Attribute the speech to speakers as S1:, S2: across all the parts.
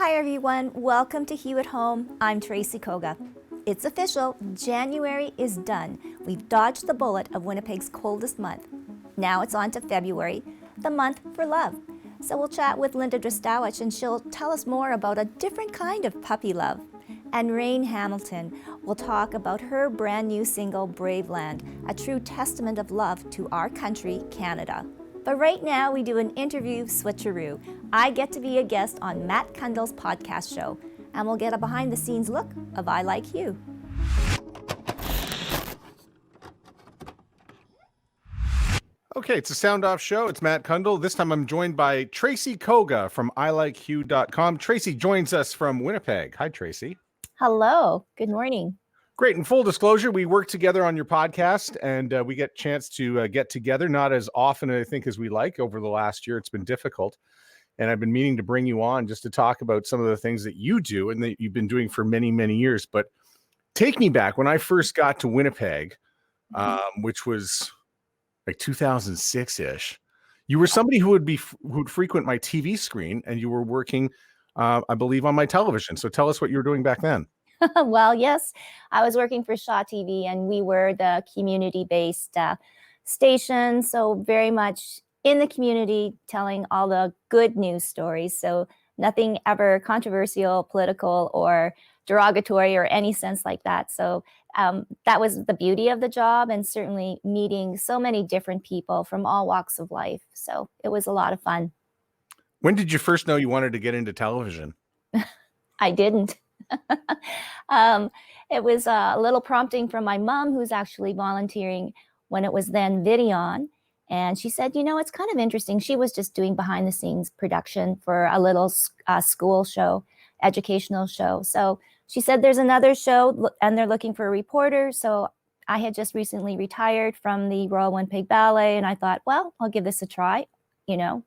S1: Hi everyone, welcome to Hue at Home. I'm Tracy Koga. It's official, January is done. We've dodged the bullet of Winnipeg's coldest month. Now it's on to February, the month for love. So we'll chat with Linda Drosdowech and she'll tell us more about a different kind of puppy love. And Raine Hamilton will talk about her brand new single, Brave Land, a true testament of love to our country, Canada. But right now we do an interview switcheroo. I get to be a guest on Matt Cundill's podcast show, and we'll get a behind-the-scenes look of iLikeHue.
S2: Okay, it's a Soundoff show. It's Matt Cundill. This time I'm joined by Tracy Koga from iLikeHue.com. Tracy joins us from Winnipeg. Hi, Tracy.
S1: Hello. Good morning.
S2: Great. In full disclosure, we work together on your podcast, and we get a chance to get together, not as often, I think, as we like. Over the last year, it's been difficult. And I've been meaning to bring you on just to talk about some of the things that you do and that you've been doing for many, many years. But take me back when I first got to Winnipeg, which was like 2006-ish. You were somebody who would frequent my TV screen, and you were working, I believe, on my television. So tell us what you were doing back then.
S1: Well, yes, I was working for Shaw TV, and we were the community-based station, so very much in the community, telling all the good news stories. So nothing ever controversial, political, or derogatory, or any sense like that. So that was the beauty of the job, and certainly meeting so many different people from all walks of life. So it was a lot of fun.
S2: When did you first know you wanted to get into television?
S1: I didn't. It was a little prompting from my mom, who's actually volunteering when it was then Videon. And she said, you know, it's kind of interesting. She was just doing behind the scenes production for a little school show, educational show. So she said, there's another show and they're looking for a reporter. So I had just recently retired from the Royal Winnipeg Ballet. And I thought, well, I'll give this a try, you know.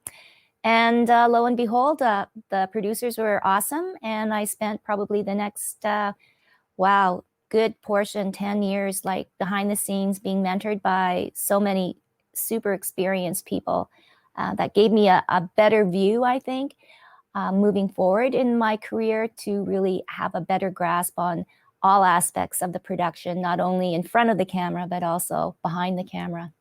S1: And lo and behold, the producers were awesome. And I spent probably the next, good portion, 10 years, like behind the scenes, being mentored by so many super experienced people that gave me a better view, I think, moving forward in my career, to really have a better grasp on all aspects of the production, not only in front of the camera, but also behind the camera.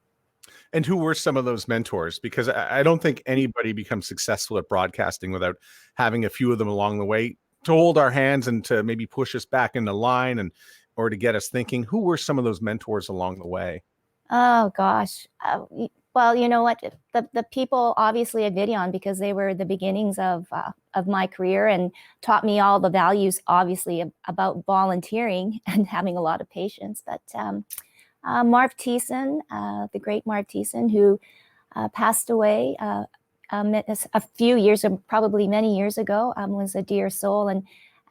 S2: And who were some of those mentors? Because I don't think anybody becomes successful at broadcasting without having a few of them along the way to hold our hands and to maybe push us back into line or to get us thinking. Who were some of those mentors along the way?
S1: Oh, gosh. Well, you know what? The people obviously at Videon, because they were the beginnings of my career and taught me all the values, obviously, about volunteering and having a lot of patience. But Marv Thiessen, the great Marv Thiessen, who passed away a few years, probably many years ago, was a dear soul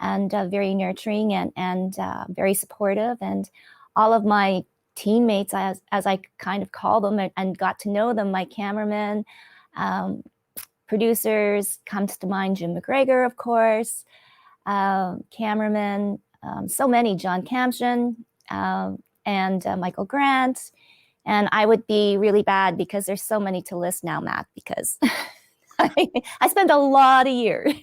S1: and very nurturing and very supportive. And all of my teammates, as I kind of call them, and got to know them, my cameramen, producers, comes to mind Jim McGregor, of course, cameramen, so many, John Camshin, and Michael Grant. And I would be really bad because there's so many to list now, Matt, because I spent a lot of years.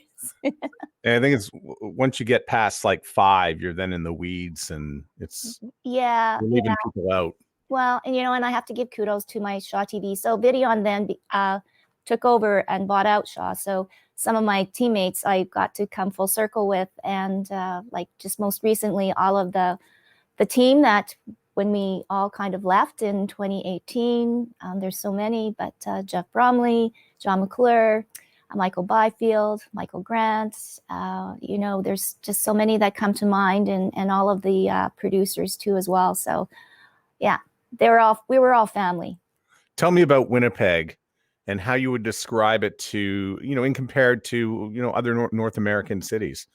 S2: And I think it's once you get past like 5, you're then in the weeds, and it's you're leaving people out.
S1: Well, and and I have to give kudos to my Shaw TV. So Videon then took over and bought out Shaw. So some of my teammates I got to come full circle with, and like just most recently, all of the team that when we all kind of left in 2018, there's so many, but Jeff Bromley, John McClure, Michael Byfield, Michael Grant, there's just so many that come to mind, and all of the producers too as well. So yeah, we were all family.
S2: Tell me about Winnipeg and how you would describe it to, in compared to, other North American cities.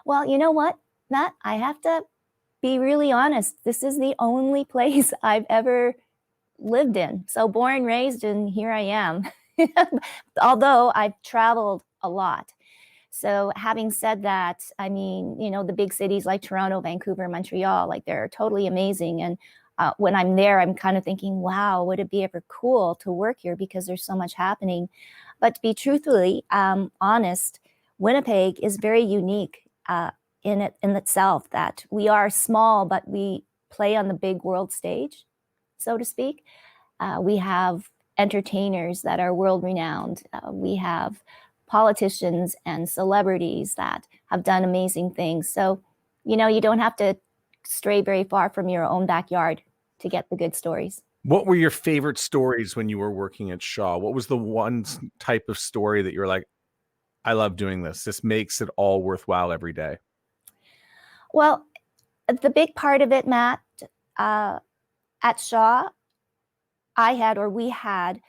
S1: Well, you know what, Matt, I have to be really honest. This is the only place I've ever lived in. So born, raised, and here I am. Although I've traveled a lot. So having said that, I mean, the big cities like Toronto, Vancouver, Montreal, like they're totally amazing. And when I'm there, I'm kind of thinking, wow, would it be ever cool to work here because there's so much happening? But to be truthfully honest, Winnipeg is very unique in itself, that we are small, but we play on the big world stage, so to speak. We have entertainers that are world renowned. We have politicians and celebrities that have done amazing things. So, you know, you don't have to stray very far from your own backyard to get the good stories.
S2: What were your favorite stories when you were working at Shaw? What was the one type of story that you're like, I love doing this. This makes it all worthwhile every day?
S1: Well, the big part of it, Matt, at Shaw, we had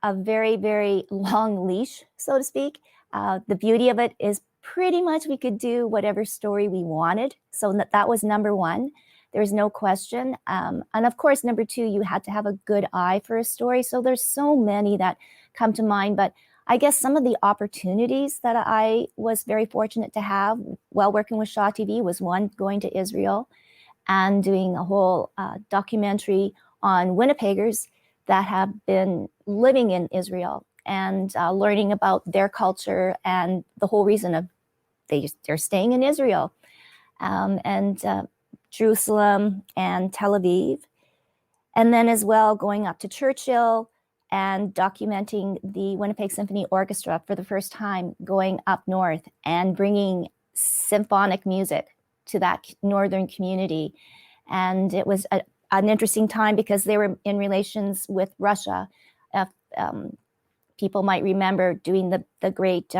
S1: a very, very long leash, so to speak. The beauty of it is pretty much we could do whatever story we wanted. So that was number one. There's no question. And of course, number two, you had to have a good eye for a story. So there's so many that come to mind. But I guess some of the opportunities that I was very fortunate to have while working with Shaw TV was, one, going to Israel and doing a whole documentary on Winnipeggers that have been living in Israel and learning about their culture and the whole reason of they're staying in Israel, and Jerusalem and Tel Aviv. And then as well going up to Churchill and documenting the Winnipeg Symphony Orchestra for the first time, going up north and bringing symphonic music to that northern community. And it was an interesting time because they were in relations with Russia. People might remember doing the great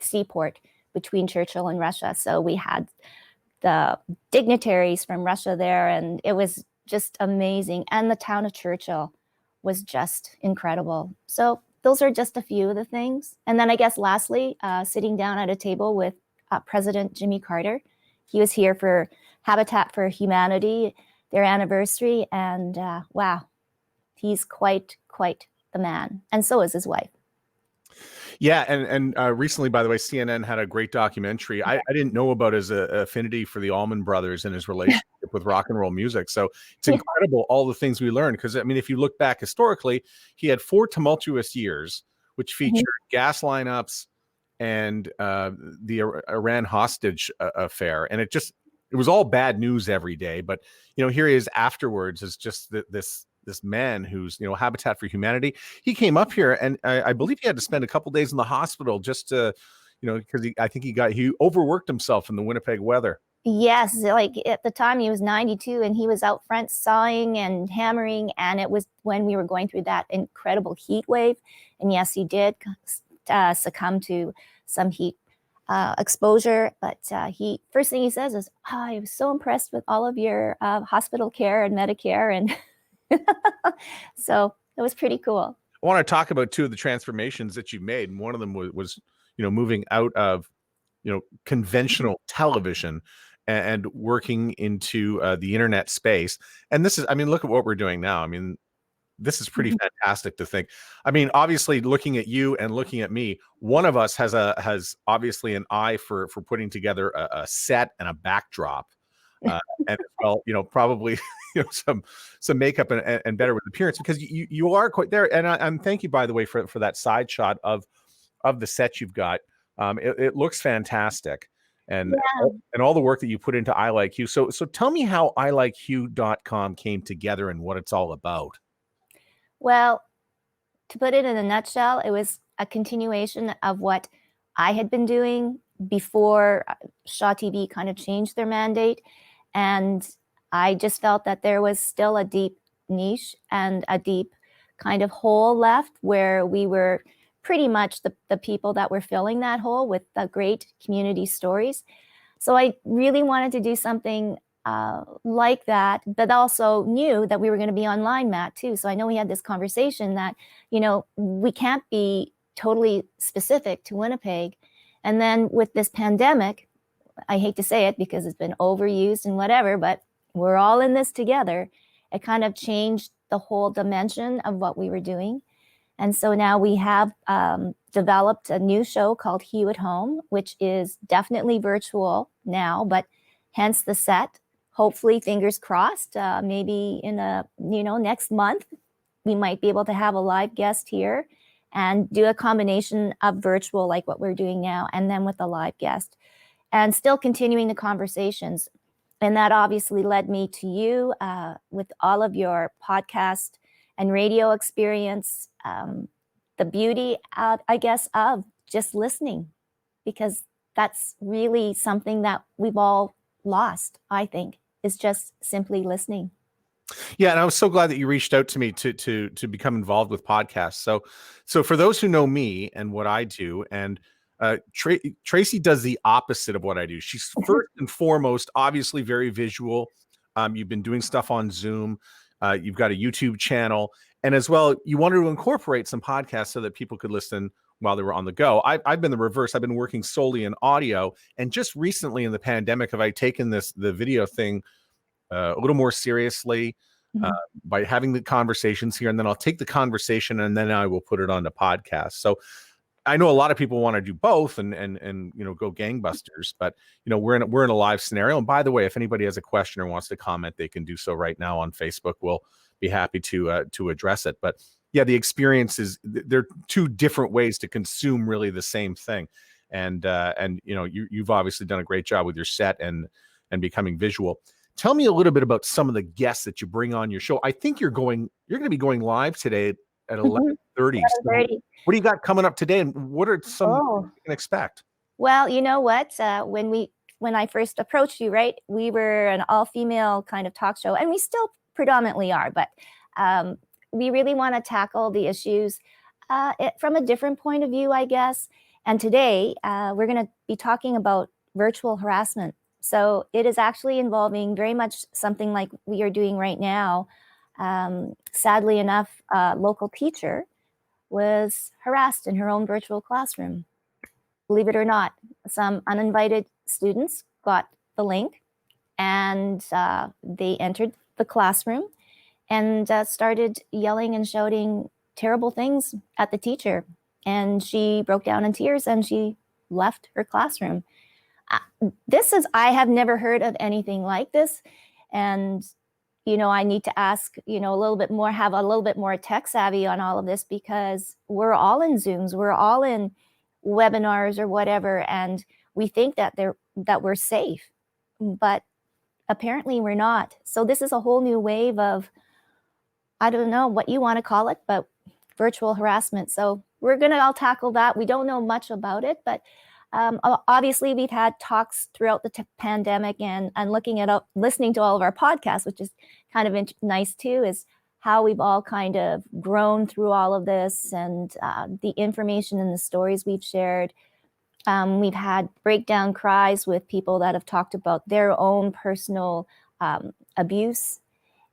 S1: seaport between Churchill and Russia. So we had the dignitaries from Russia there, and it was just amazing. And the town of Churchill was just incredible. So those are just a few of the things. And then I guess lastly, sitting down at a table with President Jimmy Carter. He was here for Habitat for Humanity, their anniversary, and wow, he's quite the man. And so is his wife.
S2: Yeah, and recently, by the way, CNN had a great documentary. I didn't know about his affinity for the Allman Brothers and his relationship with rock and roll music. So it's incredible all the things we learned. Because, I mean, if you look back historically, he had 4 tumultuous years, which featured gas lineups and the Iran hostage affair. And it was all bad news every day. But, you know, here he is afterwards as just this man who's, you know, Habitat for Humanity. He came up here, and I believe he had to spend a couple days in the hospital just to, you know, because I think he overworked himself in the Winnipeg weather.
S1: Yes, like at the time he was 92 and he was out front sawing and hammering, and it was when we were going through that incredible heat wave. And yes, he did succumb to some heat exposure, but first thing he says is, I was so impressed with all of your hospital care and Medicare, and so it was pretty cool.
S2: I want to talk about 2 of the transformations that you made, and one of them was you know, moving out of, you know, conventional television and working into the internet space. And this is, I mean, look at what we're doing now. I mean, this is pretty fantastic to think. I mean, obviously, looking at you and looking at me, one of us has obviously an eye for putting together a set and a backdrop, and as well, you know, probably you know, some makeup and better with appearance, because you are quite there. And I'm thank you, by the way, for that side shot of the set you've got. It looks fantastic. And all the work that you put into iLikeHue. So tell me how iLikeHue.com came together and what it's all about.
S1: Well, to put it in a nutshell, it was a continuation of what I had been doing before Shaw TV kind of changed their mandate. And I just felt that there was still a deep niche and a deep kind of hole left where we were pretty much the people that were filling that hole with the great community stories. So I really wanted to do something like that, but also knew that we were going to be online, Matt, too. So I know we had this conversation that, you know, we can't be totally specific to Winnipeg. And then with this pandemic, I hate to say it because it's been overused and whatever, but we're all in this together. It kind of changed the whole dimension of what we were doing. And so now we have developed a new show called Hue at Home, which is definitely virtual now, but hence the set. Hopefully, fingers crossed, maybe in next month, we might be able to have a live guest here and do a combination of virtual, like what we're doing now, and then with a live guest, and still continuing the conversations. And that obviously led me to you with all of your podcast and radio experience, the beauty, I guess, of just listening, because that's really something that we've all lost, I think, is just simply listening.
S2: Yeah, and I was so glad that you reached out to me to become involved with podcasts. So for those who know me and what I do, and Tracy does the opposite of what I do. She's first and foremost, obviously, very visual. You've been doing stuff on Zoom. You've got a YouTube channel, and as well, you wanted to incorporate some podcasts so that people could listen while they were on the go. I've been the reverse. I've been working solely in audio, and just recently in the pandemic, have I taken the video thing a little more seriously by having the conversations here, and then I'll take the conversation and then I will put it on the podcast. So I know a lot of people want to do both and go gangbusters, but we're in a live scenario. And by the way, if anybody has a question or wants to comment, they can do so right now on Facebook. We'll be happy to address it. But yeah, the experience is, there are two different ways to consume really the same thing. And you've obviously done a great job with your set and becoming visual. Tell me a little bit about some of the guests that you bring on your show. I think you're going to be going live today at 11:30. So what do you got coming up today, and what are some you can expect?
S1: Well, you know what? When I first approached you, right, we were an all-female kind of talk show, and we still predominantly are, but we really want to tackle the issues from a different point of view, I guess. And today we're going to be talking about virtual harassment. So it is actually involving very much something like we are doing right now. Sadly enough, a local teacher was harassed in her own virtual classroom. Believe it or not, some uninvited students got the link, and they entered the classroom and started yelling and shouting terrible things at the teacher. And she broke down in tears and she left her classroom. I have never heard of anything like this. And, I need to ask, have a little bit more tech savvy on all of this, because we're all in Zooms, we're all in webinars or whatever, and we think that we're safe, but apparently we're not. So this is a whole new wave of, I don't know what you want to call it, but virtual harassment. So we're going to all tackle that. We don't know much about it, but obviously we've had talks throughout the pandemic, and listening to all of our podcasts, which is kind of nice too, is how we've all kind of grown through all of this, and the information and the stories we've shared. We've had breakdown cries with people that have talked about their own personal abuse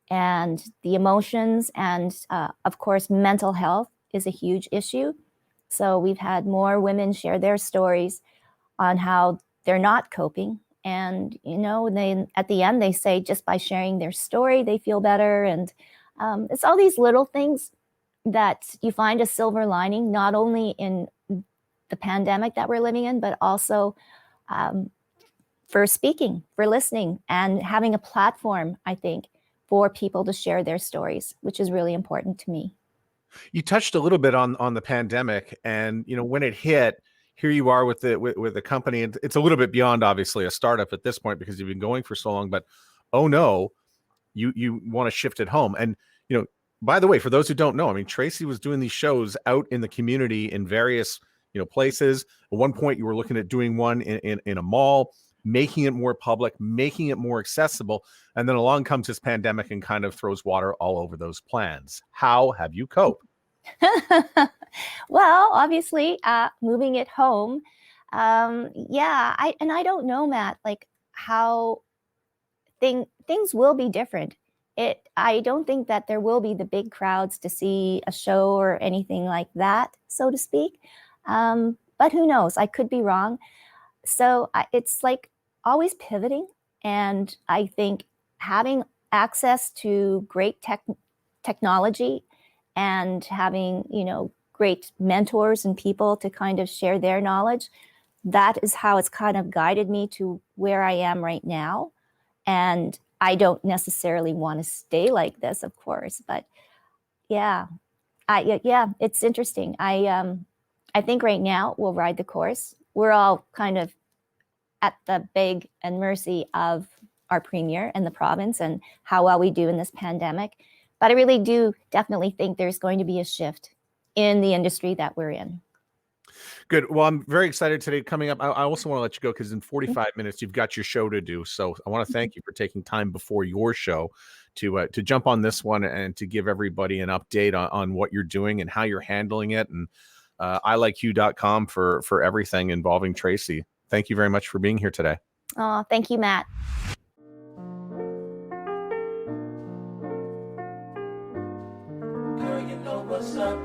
S1: and the emotions, and of course, mental health is a huge issue. So we've had more women share their stories on how they're not coping. And, they at the end, they say just by sharing their story, they feel better. And it's all these little things that you find a silver lining, not only in the pandemic that we're living in, but also for speaking, for listening, and having a platform, I think, for people to share their stories, which is really important to me.
S2: You touched a little bit on the pandemic, and when it hit, here you are with the company, and it's a little bit beyond obviously a startup at this point because you've been going for so long. But oh no, you want to shift it home. And by the way, for those who don't know, I mean, Tracy was doing these shows out in the community in various places. At one point, you were looking at doing one in a mall, making it more public, making it more accessible. And then along comes this pandemic and kind of throws water all over those plans. How have you coped?
S1: Well, obviously, moving it home. I don't know, Matt, like how things will be different. I don't think that there will be the big crowds to see a show or anything like that, so to speak. But who knows? I could be wrong. So it's like always pivoting. And I think having access to great technology and having, great mentors and people to kind of share their knowledge, that is how it's kind of guided me to where I am right now. And I don't necessarily want to stay like this, of course, but yeah, Yeah, it's interesting. I think right now we'll ride the course. We're all kind of at the beg and mercy of our premier and the province and how well we do in this pandemic. But I really do definitely think there's going to be a shift in the industry that we're in.
S2: Good. Well, I'm very excited today. Coming up, I also want to let you go because in 45 minutes you've got your show to do. So I want to thank you for taking time before your show to jump on this one and to give everybody an update on what you're doing and how you're handling it. And iLikeHue.com for everything involving Tracy. Thank you very much for being here today.
S1: Oh, thank you, Matt.
S3: Girl, you know what's up.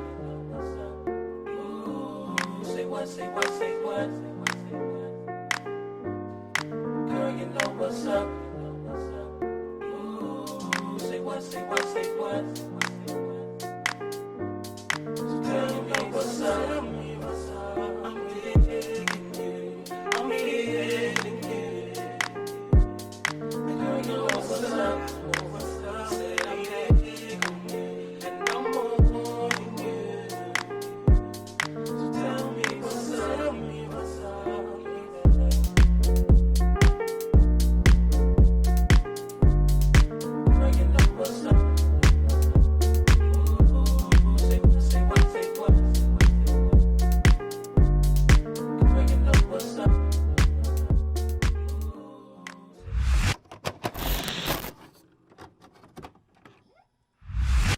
S3: Ooh, say what, say what, say what. Girl, you know what's up. Ooh, say what, say what, say what. So tell me what's up. I'm digging you. I'm feeling you. Girl, you know what's up. Say I'm digging you. And I'm holding you. So tell me what's up. Girl, you know what's up. Ooh, say what, say what, say what. Girl, you know what's up.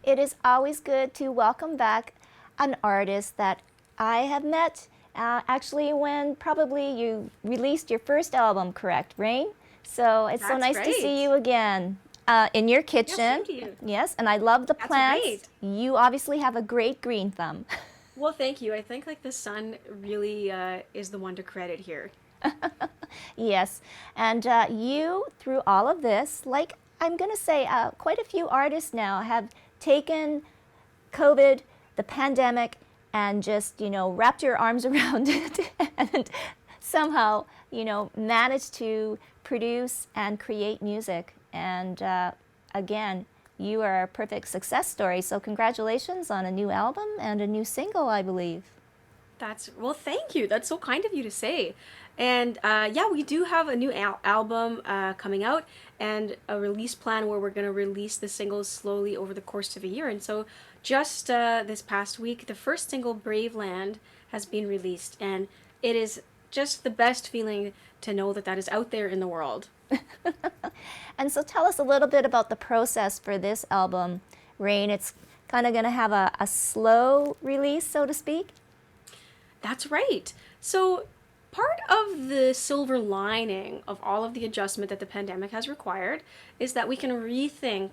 S1: It is always good to welcome back an artist that I have met actually when probably you released your first album, correct, Raine? So it's so
S4: That's
S1: nice to
S4: right.
S1: see you again in your kitchen.
S4: same to you.
S1: Yes, and I love the
S4: That's
S1: plants.
S4: right.
S1: You obviously have a great green thumb.
S4: Well, thank you. I think like the sun really is the one to credit here.
S1: Yes, and you, through all of this, like I'm going to say, quite a few artists now have taken COVID, the pandemic, and just, wrapped your arms around it and somehow, managed to produce and create music. And again, you are a perfect success story. So congratulations on a new album and a new single, I believe.
S4: Well, thank you. That's so kind of you to say. And yeah, we do have a new album coming out and a release plan where we're going to release the singles slowly over the course of a year. And so just this past week, the first single, Brave Land, has been released. And it is just the best feeling to know that that is out there in the world.
S1: And so tell us a little bit about the process for this album, Raine. It's kind of going to have a slow release, so to speak.
S4: That's right. So part of the silver lining of all of the adjustment that the pandemic has required is that we can rethink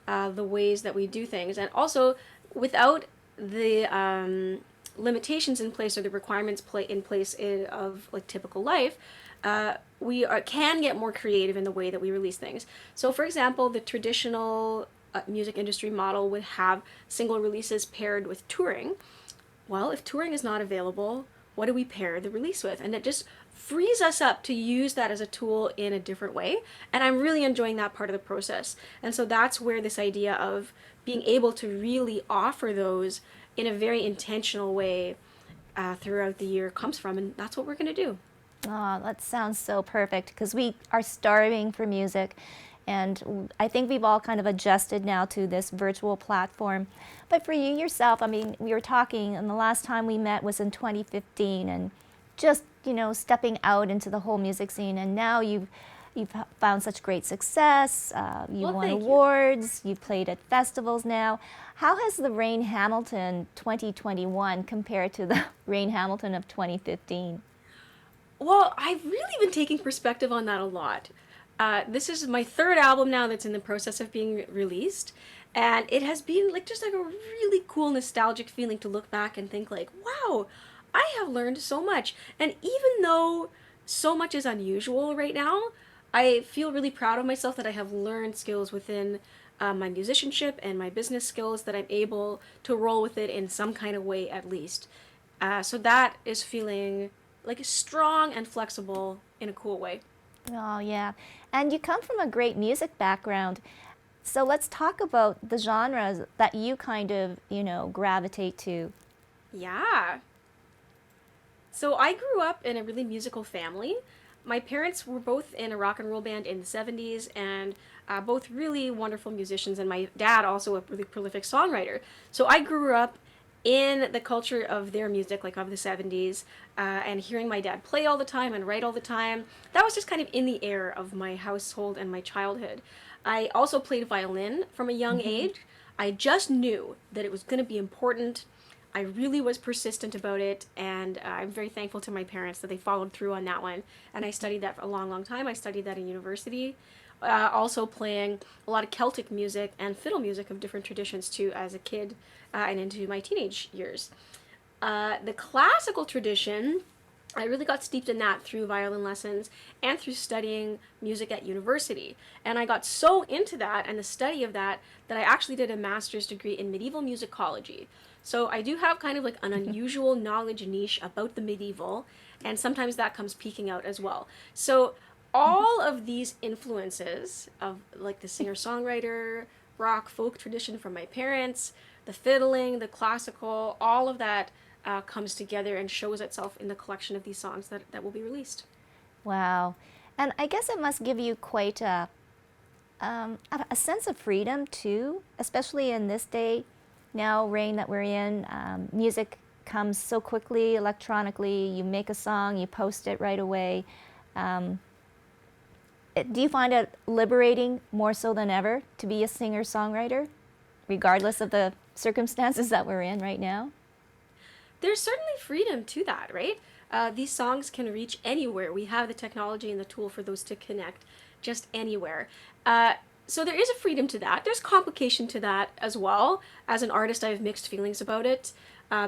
S4: the ways that we do things. And also, without the limitations in place or the requirements in place of like typical life, we can get more creative in the way that we release things. So for example, the traditional music industry model would have single releases paired with touring. Well, if touring is not available, what do we pair the release with? And it just frees us up to use that as a tool in a different way. And I'm really enjoying that part of the process. And so that's where this idea of being able to really offer those in a very intentional way throughout the year comes from. And that's what we're going to do.
S1: Oh, that sounds so perfect because we are starving for music. And I think we've all kind of adjusted now to this virtual platform. But for you yourself, I mean, we were talking, and the last time we met was in 2015, and just, stepping out into the whole music scene. And now you've found such great success. You've won awards. You've played at festivals now. How has the Raine Hamilton 2021 compared to the Raine Hamilton of 2015?
S4: Well, I've really been taking perspective on that a lot. This is my third album now that's in the process of being released, and it has been just like a really cool nostalgic feeling to look back and think like, wow, I have learned so much. And even though so much is unusual right now, I feel really proud of myself that I have learned skills within my musicianship and my business skills that I'm able to roll with it in some kind of way at least. So that is feeling like strong and flexible in a cool way.
S1: Oh, yeah. And you come from a great music background. So let's talk about the genres that you kind of, gravitate to.
S4: Yeah. So I grew up in a really musical family. My parents were both in a rock and roll band in the 70s and both really wonderful musicians, and my dad also a really prolific songwriter. So I grew up in the culture of their music, like of the 70s, and hearing my dad play all the time and write all the time. That was just kind of in the air of my household and my childhood. I also played violin from a young age. I just knew that it was going to be important. I really was persistent about it, and I'm very thankful to my parents that they followed through on that one. And I studied that for a long, long time. I studied that in university. Also playing a lot of Celtic music and fiddle music of different traditions too as a kid and into my teenage years. The classical tradition, I really got steeped in that through violin lessons and through studying music at university. And I got so into that and the study of that that I actually did a master's degree in medieval musicology. So I do have kind of like an unusual knowledge niche about the medieval, and sometimes that comes peeking out as well. So all of these influences of like the singer-songwriter, rock, folk tradition from my parents, the fiddling, the classical, all of that comes together and shows itself in the collection of these songs that will be released.
S1: Wow. And I guess it must give you quite a sense of freedom too, especially in this day now, Raine, that we're in. Music comes so quickly, electronically. You make a song, you post it right away. Do you find it liberating more so than ever to be a singer-songwriter, regardless of the circumstances that we're in right now?
S4: There's certainly freedom to that, right? These songs can reach anywhere. We have the technology and the tool for those to connect just anywhere. So there is a freedom to that. There's complication to that as well. As an artist, I have mixed feelings about it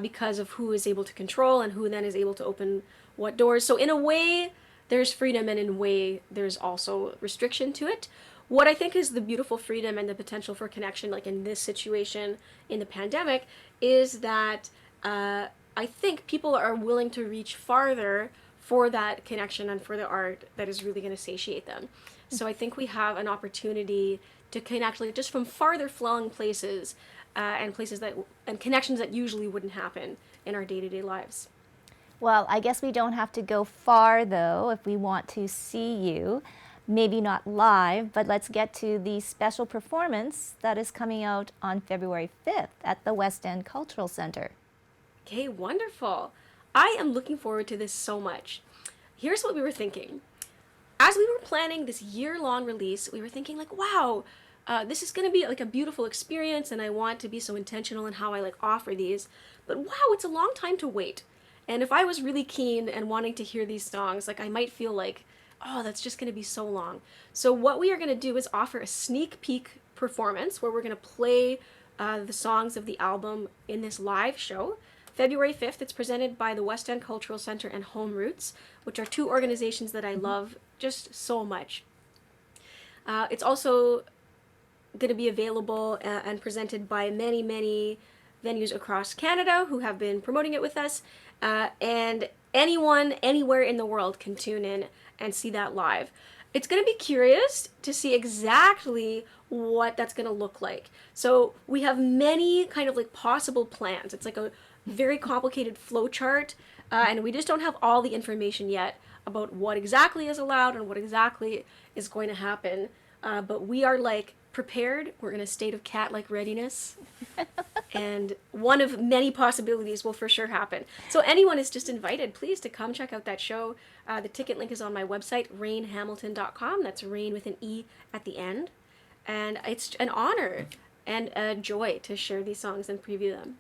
S4: because of who is able to control and who then is able to open what doors. So in a way, there's freedom, and in a way, there's also restriction to it. What I think is the beautiful freedom and the potential for connection, like in this situation in the pandemic, is that I think people are willing to reach farther for that connection and for the art that is really going to satiate them. So I think we have an opportunity to connect like just from farther flung places and places that and connections that usually wouldn't happen in our day-to-day lives.
S1: Well, I guess we don't have to go far, though, if we want to see you. Maybe not live, but let's get to the special performance that is coming out on February 5th at the West End Cultural Center.
S4: Okay, wonderful. I am looking forward to this so much. Here's what we were thinking. As we were planning this year-long release, we were thinking like, wow, this is going to be like a beautiful experience, and I want to be so intentional in how I like offer these. But wow, it's a long time to wait. And if I was really keen and wanting to hear these songs, like I might feel like, oh, that's just going to be so long. So what we are going to do is offer a sneak peek performance where we're going to play the songs of the album in this live show. February 5th, it's presented by the West End Cultural Center and Home Roots, which are two organizations that I love just so much. It's also going to be available and presented by many, many venues across Canada who have been promoting it with us. And anyone, anywhere in the world can tune in and see that live. It's going to be curious to see exactly what that's going to look like. So we have many kind of like possible plans. It's like a very complicated flow chart, and we just don't have all the information yet about what exactly is allowed and what exactly is going to happen. But we are like prepared. We're in a state of cat-like readiness. And one of many possibilities will for sure happen. So anyone is just invited, please, to come check out that show. The ticket link is on my website, rainehamilton.com. That's Raine with an E at the end. And it's an honor and a joy to share these songs and preview them.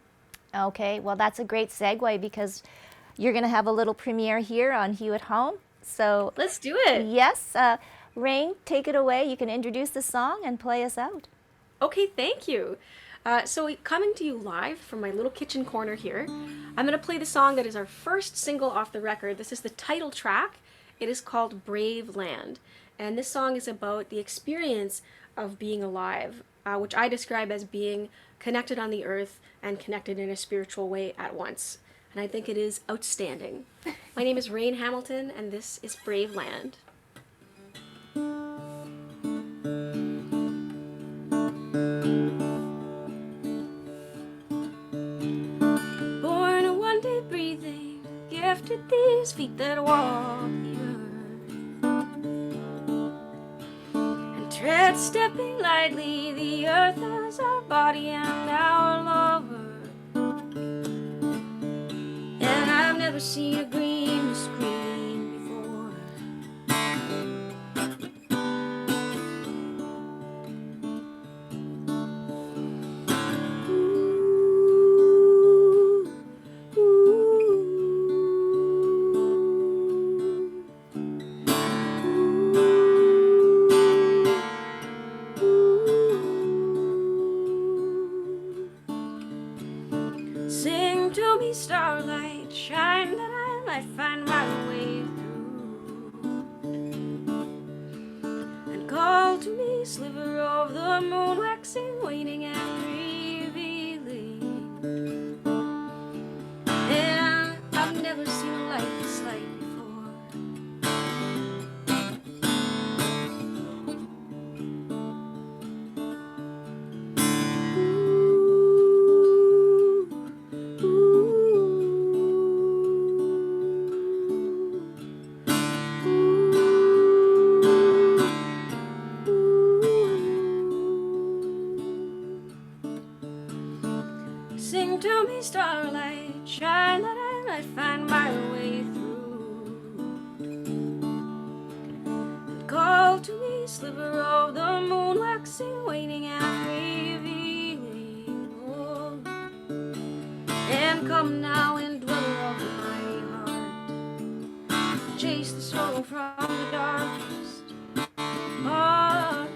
S1: Okay, well, that's a great segue because you're going to have a little premiere here on Hue at Home. So
S4: let's do it.
S1: Yes. Raine, take it away. You can introduce the song and play us out.
S4: Okay, thank you. So coming to you live from my little kitchen corner here, I'm going to play the song that is our first single off the record. This is the title track. It is called Brave Land. And this song is about the experience of being alive, which I describe as being connected on the earth and connected in a spiritual way at once. And I think it is outstanding. My name is Raine Hamilton, and this is Brave Land. his feet that walk the earth, and tread stepping lightly the earth as our body and our lover. And I've never seen a greener screen before. Sing to me, starlight, shine that I might find my way through. And call to me, sliver of the moon, waxing, waning, and revealing. And I've never seen a light this light before. Sing to me, starlight, shine that I might find my way through. And call to me, sliver of the moon, waxing, waning, and revealing. Oh, and come now and dwell of my heart, chase the sorrow from the darkest heart.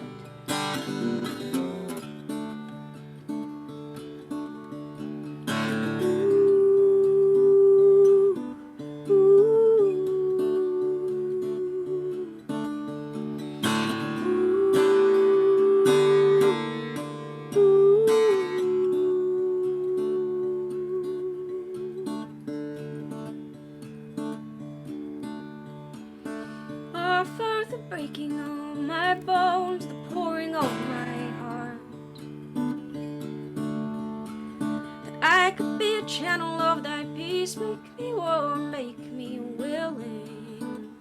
S4: Offer the breaking of my bones, the pouring of my heart, that I could be a channel of thy peace. Make me warm, make me willing,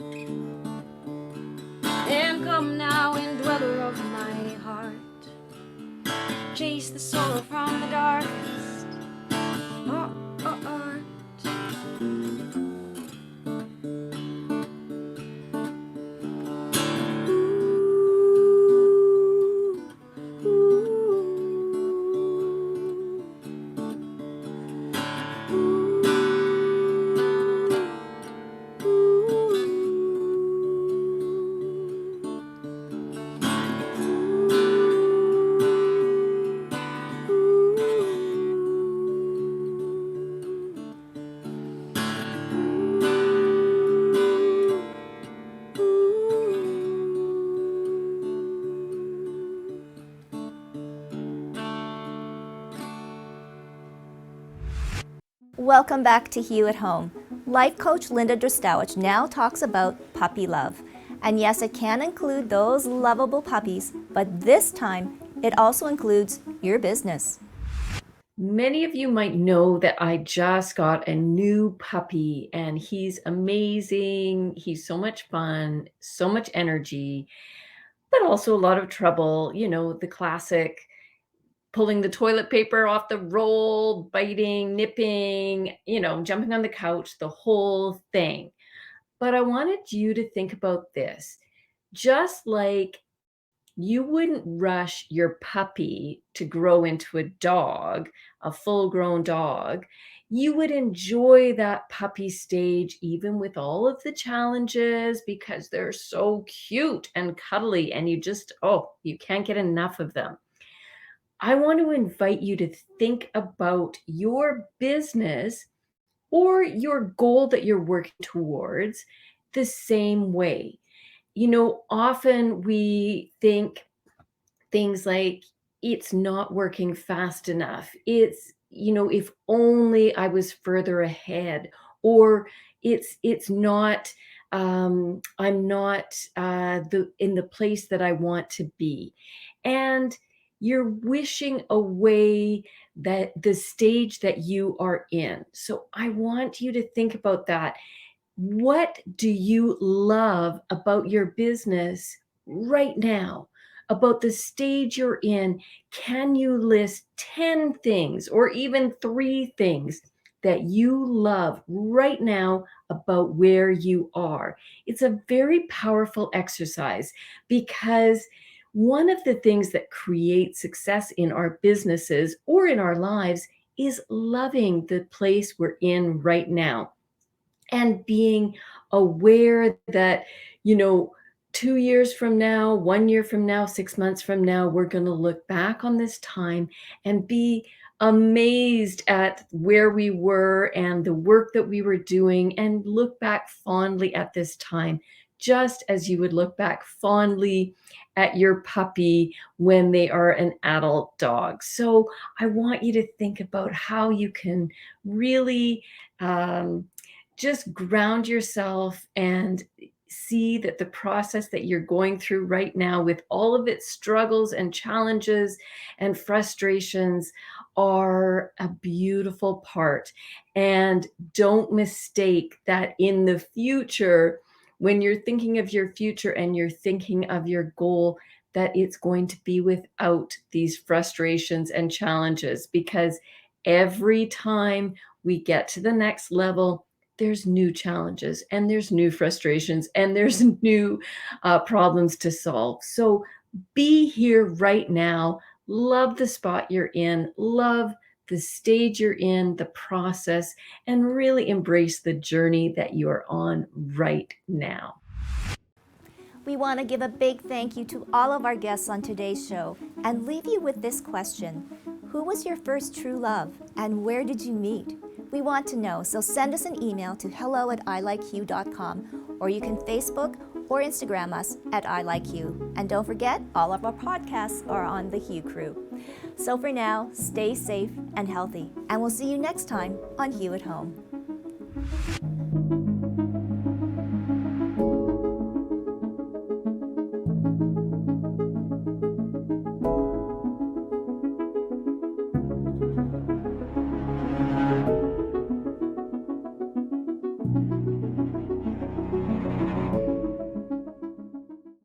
S4: and come now, indweller of my heart, chase the sorrow from the darkest heart.
S1: Welcome back to Hue at Home. Life coach Linda Drosdowech now talks about puppy love. And yes, it can include those lovable puppies, but this time it also includes your business.
S5: Many of you might know that I just got a new puppy and he's amazing. He's so much fun, so much energy, but also a lot of trouble. You know, the classic pulling the toilet paper off the roll, biting, nipping, jumping on the couch, the whole thing. But I wanted you to think about this. Just like you wouldn't rush your puppy to grow into a dog, a full-grown dog, you would enjoy that puppy stage even with all of the challenges because they're so cute and cuddly and you can't get enough of them. I want to invite you to think about your business or your goal that you're working towards the same way. Often we think things like, it's not working fast enough. It's, if only I was further ahead, or it's not, I'm not in the place that I want to be. And you're wishing away that the stage that you are in. So I want you to think about that. What do you love about your business right now? About the stage you're in? Can you list 10 things or even 3 things that you love right now about where you are? It's a very powerful exercise because one of the things that creates success in our businesses or in our lives is loving the place we're in right now and being aware that, 2 years from now, 1 year from now, 6 months from now, we're going to look back on this time and be amazed at where we were and the work that we were doing, and look back fondly at this time, just as you would look back fondly at your puppy when they are an adult dog. So I want you to think about how you can really just ground yourself and see that the process that you're going through right now, with all of its struggles and challenges and frustrations, are a beautiful part. And don't mistake that in the future, when you're thinking of your future and you're thinking of your goal, that it's going to be without these frustrations and challenges, because every time we get to the next level, there's new challenges and there's new frustrations and there's new problems to solve. So be here right now. Love the spot you're in. Love the stage you're in, the process, and really embrace the journey that you are on right now.
S1: We want to give a big thank you to all of our guests on today's show and leave you with this question. Who was your first true love and where did you meet? We want to know, so send us an email to hello@ilikehue.com, or you can Facebook or Instagram us at iLikeHue. And don't forget, all of our podcasts are on the Hue Crew. So for now, stay safe and healthy, and we'll see you next time on Hue at Home.